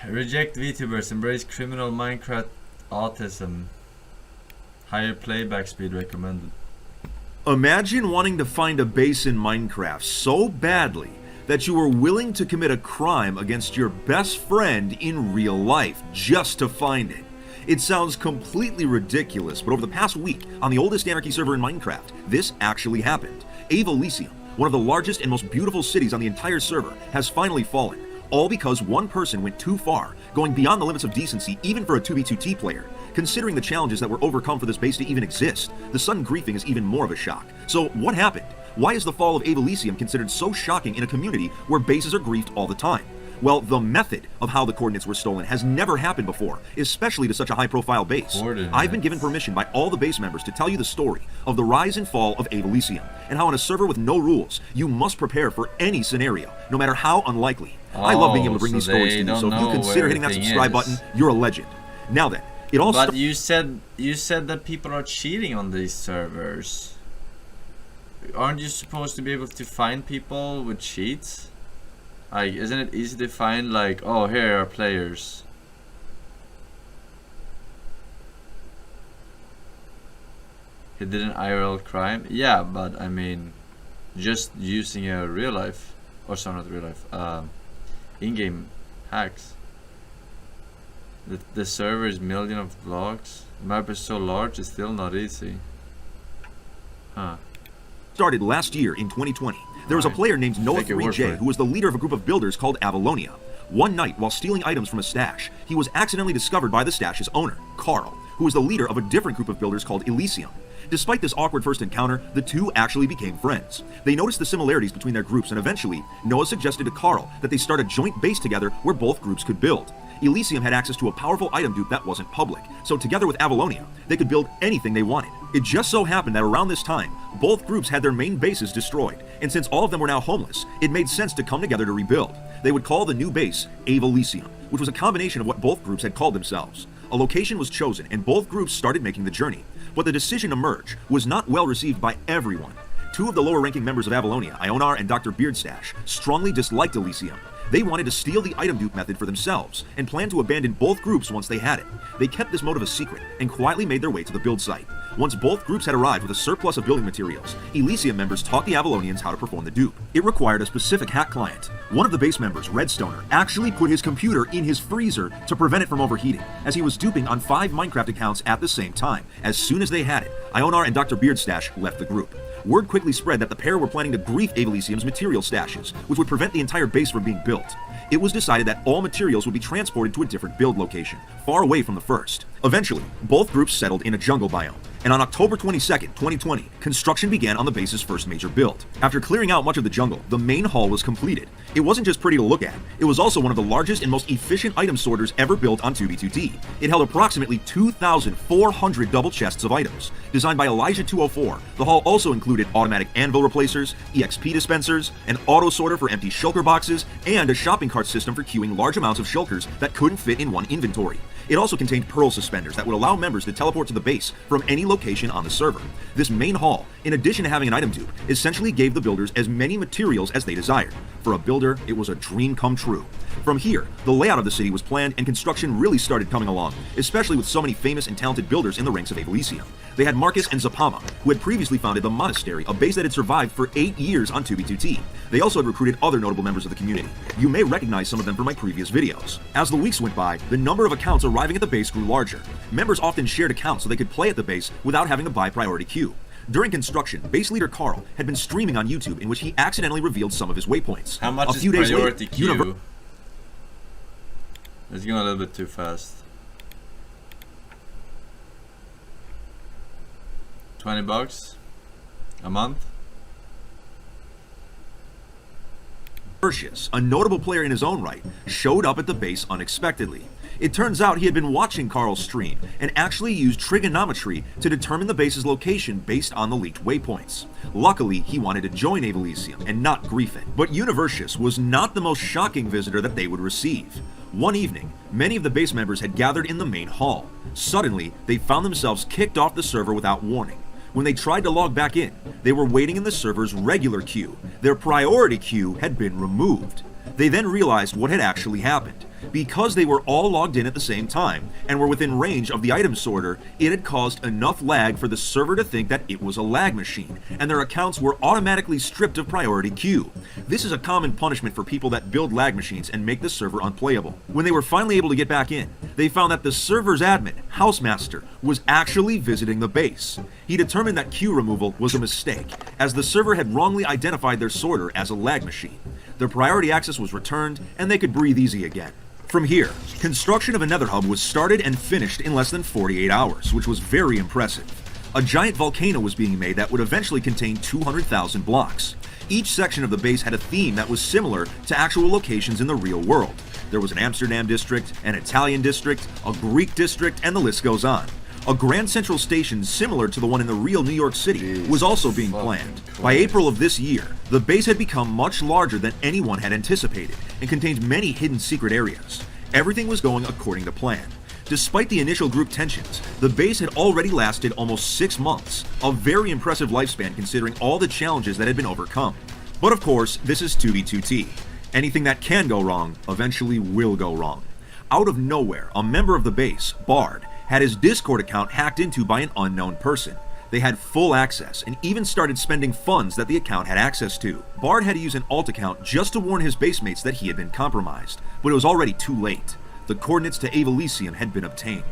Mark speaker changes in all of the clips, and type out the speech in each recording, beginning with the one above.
Speaker 1: Reject VTubers, embrace criminal Minecraft autism. Higher playback speed recommended.
Speaker 2: Imagine wanting to find a base in Minecraft so badly that you were willing to commit a crime against your best friend in real life just to find it. It sounds completely ridiculous, but over the past week, on the oldest anarchy server in Minecraft, this actually happened. Elysium, one of the largest and most beautiful cities on the entire server, has finally fallen, all because one person went too far, going beyond the limits of decency even for a 2v2t player. Considering the challenges that were overcome for this base to even exist, the sudden griefing is even more of a shock. So what happened? Why is the fall of Elysium considered so shocking in a community where bases are griefed all the time? Well, the method of how the coordinates were stolen has never happened before, especially to such a high-profile base. I've been given permission by all the base members to tell you the story of the rise and fall of Elysium, and how in a server with no rules, you must prepare for any scenario, no matter how unlikely. I love being able to bring these stories to you, so if you consider hitting that subscribe button, you're a legend. Now then, it all
Speaker 1: But you said that people are cheating on these servers. Aren't you supposed to be able to find people with cheats? Like, isn't it easy to find, like, oh, here are players? He did an IRL crime? Yeah, but I mean, just using a real life, or sorry, not real life, in-game hacks. The server is million of blocks. The map is so large, it's still not easy. Huh.
Speaker 2: Started last year in 2020. There was a player named Noah3J who was the leader of a group of builders called Avalonia. One night, while stealing items from a stash, he was accidentally discovered by the stash's owner, Carl, who was the leader of a different group of builders called Elysium. Despite this awkward first encounter, the two actually became friends. They noticed the similarities between their groups, and eventually, Noah suggested to Carl that they start a joint base together where both groups could build. Elysium had access to a powerful item dupe that wasn't public, so together with Avalonia, they could build anything they wanted. It just so happened that around this time, both groups had their main bases destroyed, and since all of them were now homeless, it made sense to come together to rebuild. They would call the new base Elysium, which was a combination of what both groups had called themselves. A location was chosen, and both groups started making the journey, but the decision to merge was not well received by everyone. Two of the lower-ranking members of Avalonia, Ionar and Dr. Beardstash, strongly disliked Elysium. They wanted to steal the item dupe method for themselves and planned to abandon both groups once they had it. They kept this motive a secret and quietly made their way to the build site. Once both groups had arrived with a surplus of building materials, Elysium members taught the Avalonians how to perform the dupe. It required a specific hack client. One of the base members, Redstoner, actually put his computer in his freezer to prevent it from overheating, as he was duping on 5 Minecraft accounts at the same time. As soon as they had it, Ionar and Dr. Beardstash left the group. Word quickly spread that the pair were planning to grief Elysium's material stashes, which would prevent the entire base from being built. It was decided that all materials would be transported to a different build location, far away from the first. Eventually, both groups settled in a jungle biome, and on October 22nd, 2020, construction began on the base's first major build. After clearing out much of the jungle, the main hall was completed. It wasn't just pretty to look at, it was also one of the largest and most efficient item sorters ever built on 2v2t. It held approximately 2,400 double chests of items. Designed by Elijah204, the hall also included automatic anvil replacers, EXP dispensers, an auto sorter for empty shulker boxes, and a shopping cart system for queuing large amounts of shulkers that couldn't fit in one inventory. It also contained pearl suspenders that would allow members to teleport to the base from any location on the server. This main hall, in addition to having an item dupe, essentially gave the builders as many materials as they desired. For a builder, it was a dream come true. From here, the layout of the city was planned and construction really started coming along, especially with so many famous and talented builders in the ranks of Elysium. They had Marcus and Zapama, who had previously founded the Monastery, a base that had survived for 8 years on 2v2t. They also had recruited other notable members of the community. You may recognize some of them from my previous videos. As the weeks went by, the number of accounts arriving at the base grew larger. Members often shared accounts so they could play at the base without having to buy priority queue. During construction, base leader Carl had been streaming on YouTube in which he accidentally revealed some of his waypoints.
Speaker 1: How much is priority queue? It's going a little bit too fast. 20 bucks a month.
Speaker 2: Tertius, a notable player in his own right, showed up at the base unexpectedly. It turns out he had been watching Carl's stream and actually used trigonometry to determine the base's location based on the leaked waypoints. Luckily, he wanted to join Elysium and not grief it. But Universius was not the most shocking visitor that they would receive. One evening, many of the base members had gathered in the main hall. Suddenly, they found themselves kicked off the server without warning. When they tried to log back in, they were waiting in the server's regular queue. Their priority queue had been removed. They then realized what had actually happened. Because they were all logged in at the same time and were within range of the item sorter, it had caused enough lag for the server to think that it was a lag machine, and their accounts were automatically stripped of priority queue. This is a common punishment for people that build lag machines and make the server unplayable. When they were finally able to get back in, they found that the server's admin, Housemaster, was actually visiting the base. He determined that queue removal was a mistake, as the server had wrongly identified their sorter as a lag machine. Their priority access was returned, and they could breathe easy again. From here, construction of a nether hub was started and finished in less than 48 hours, which was very impressive. A giant volcano was being made that would eventually contain 200,000 blocks. Each section of the base had a theme that was similar to actual locations in the real world. There was an Amsterdam district, an Italian district, a Greek district, and the list goes on. A Grand Central Station similar to the one in the real New York City was also being planned. By April of this year, the base had become much larger than anyone had anticipated and contained many hidden secret areas. Everything was going according to plan. Despite the initial group tensions, the base had already lasted almost 6 months, a very impressive lifespan considering all the challenges that had been overcome. But of course, this is 2v2t. Anything that can go wrong eventually will go wrong. Out of nowhere, a member of the base, Bard, had his Discord account hacked into by an unknown person. They had full access and even started spending funds that the account had access to. Bard had to use an alt account just to warn his basemates that he had been compromised, but it was already too late. The coordinates to Elysium had been obtained.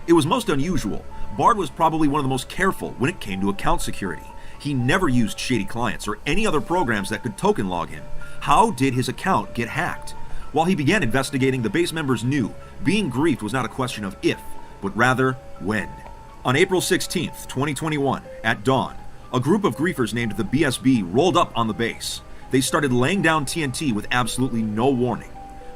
Speaker 2: It was most unusual. Bard was probably one of the most careful when it came to account security. He never used shady clients or any other programs that could token log him. How did his account get hacked? While he began investigating, the base members knew being griefed was not a question of if, but rather when. On April 16th, 2021, at dawn, a group of griefers named the BSB rolled up on the base. They started laying down TNT with absolutely no warning.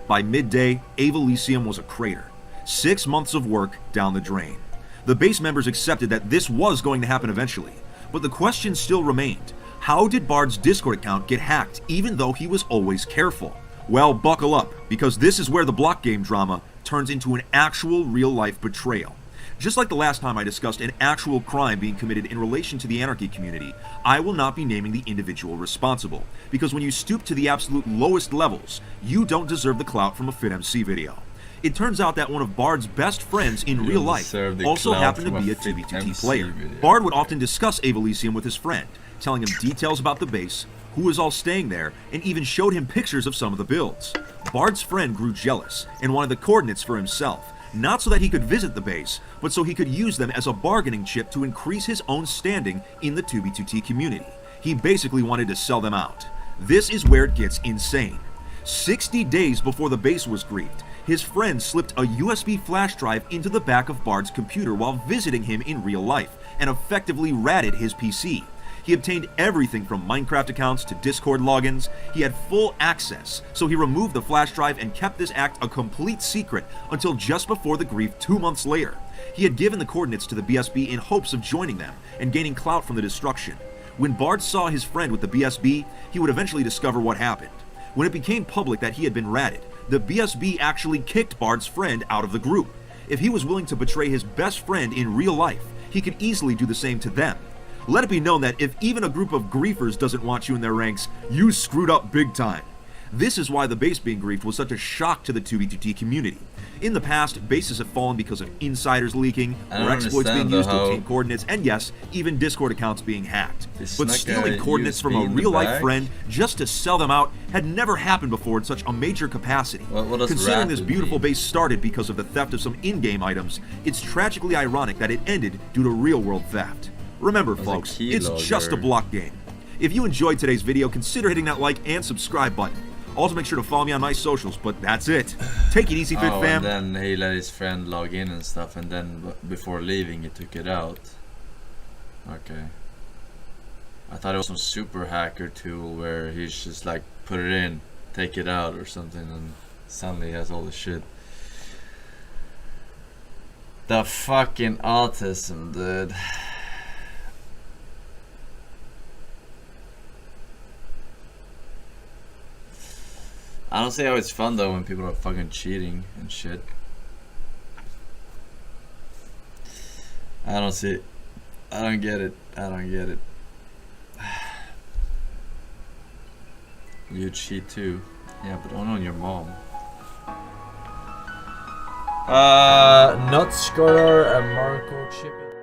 Speaker 2: By midday, Elysium was a crater. 6 months of work down the drain. The base members accepted that this was going to happen eventually, but the question still remained. How did Bard's Discord account get hacked even though he was always careful? Well, buckle up, because this is where the block game drama turns into an actual real-life betrayal. Just like the last time I discussed an actual crime being committed in relation to the anarchy community, I will not be naming the individual responsible, because when you stoop to the absolute lowest levels, you don't deserve the clout from a FitMC video. It turns out that one of Bard's best friends in real life also happened to be a 2v2t player. Bard would often discuss Elysium with his friend, telling him details about the base, who was all staying there, and even showed him pictures of some of the builds. Bard's friend grew jealous and wanted the coordinates for himself, not so that he could visit the base, but so he could use them as a bargaining chip to increase his own standing in the 2v2t community. He basically wanted to sell them out. This is where it gets insane. 60 days before the base was griefed, his friend slipped a USB flash drive into the back of Bard's computer while visiting him in real life, and effectively ratted his PC. He obtained everything from Minecraft accounts to Discord logins. He had full access, so he removed the flash drive and kept this act a complete secret until just before the grief 2 months later. He had given the coordinates to the BSB in hopes of joining them and gaining clout from the destruction. When Bard saw his friend with the BSB, he would eventually discover what happened. When it became public that he had been ratted, the BSB actually kicked Bard's friend out of the group. If he was willing to betray his best friend in real life, he could easily do the same to them. Let it be known that if even a group of griefers doesn't want you in their ranks, you screwed up big time. This is why the base being griefed was such a shock to the 2v2t community. In the past, bases have fallen because of insiders leaking, or exploits being used to obtain coordinates, and yes, even Discord accounts being hacked. But stealing coordinates from a real-life friend just to sell them out had never happened before in such a major capacity. Considering this beautiful base started because of the theft of some in-game items, it's tragically ironic that it ended due to real-world theft. Remember, folks, it's just a block game. If you enjoyed today's video, consider hitting that like and subscribe button. Also, make sure to follow me on my socials, but that's it. Take it easy, Fit Fam.
Speaker 1: And then he let his friend log in and stuff, and then before leaving, he took it out. Okay. I thought it was some super hacker tool where he's just like, put it in, take it out or something, and suddenly he has all the shit. The fucking autism, dude. I don't see how it's fun though when people are fucking cheating and shit. I don't see it. I don't get it. I don't get it. You cheat too. Yeah, but only on your mom.
Speaker 3: Nut Scorer and Marco Chippy.